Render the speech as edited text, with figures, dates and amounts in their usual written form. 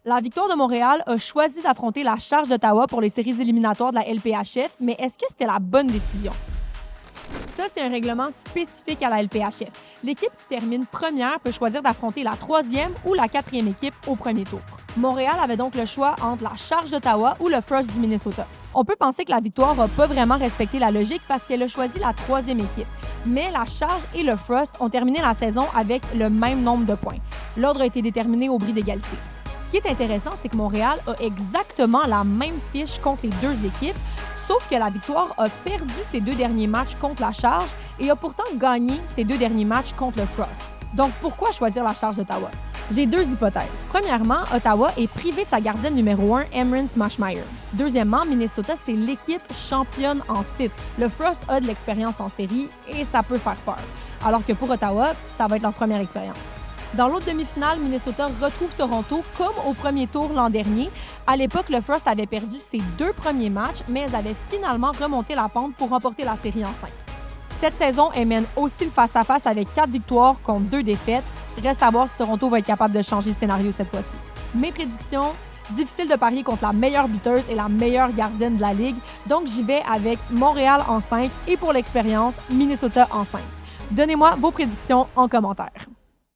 La Victoire de Montréal a choisi d'affronter la Charge d'Ottawa pour les séries éliminatoires de la LPHF, mais est-ce que c'était la bonne décision? Ça, c'est un règlement spécifique à la LPHF. L'équipe qui termine première peut choisir d'affronter la troisième ou la quatrième équipe au premier tour. Montréal avait donc le choix entre la Charge d'Ottawa ou le Frost du Minnesota. On peut penser que la Victoire n'a pas vraiment respecté la logique parce qu'elle a choisi la troisième équipe. Mais la Charge et le Frost ont terminé la saison avec le même nombre de points. L'ordre a été déterminé au bris d'égalité. Ce qui est intéressant, c'est que Montréal a exactement la même fiche contre les deux équipes, sauf que la Victoire a perdu ses 2 derniers matchs contre la Charge et a pourtant gagné ses 2 derniers matchs contre le Frost. Donc pourquoi choisir la Charge d'Ottawa? J'ai 2 hypothèses. Premièrement, Ottawa est privé de sa gardienne numéro 1, Emryn Smashmeyer. Deuxièmement, Minnesota, c'est l'équipe championne en titre. Le Frost a de l'expérience en série et ça peut faire peur. Alors que pour Ottawa, ça va être leur première expérience. Dans l'autre demi-finale, Minnesota retrouve Toronto comme au premier tour l'an dernier. À l'époque, le Frost avait perdu ses 2 premiers matchs, mais elles avaient finalement remonté la pente pour remporter la série en 5. Cette saison, elle mène aussi le face-à-face avec 4 victoires contre 2 défaites. Reste à voir si Toronto va être capable de changer le scénario cette fois-ci. Mes prédictions, difficile de parier contre la meilleure buteuse et la meilleure gardienne de la Ligue, donc j'y vais avec Montréal en 5 et pour l'expérience, Minnesota en 5. Donnez-moi vos prédictions en commentaire.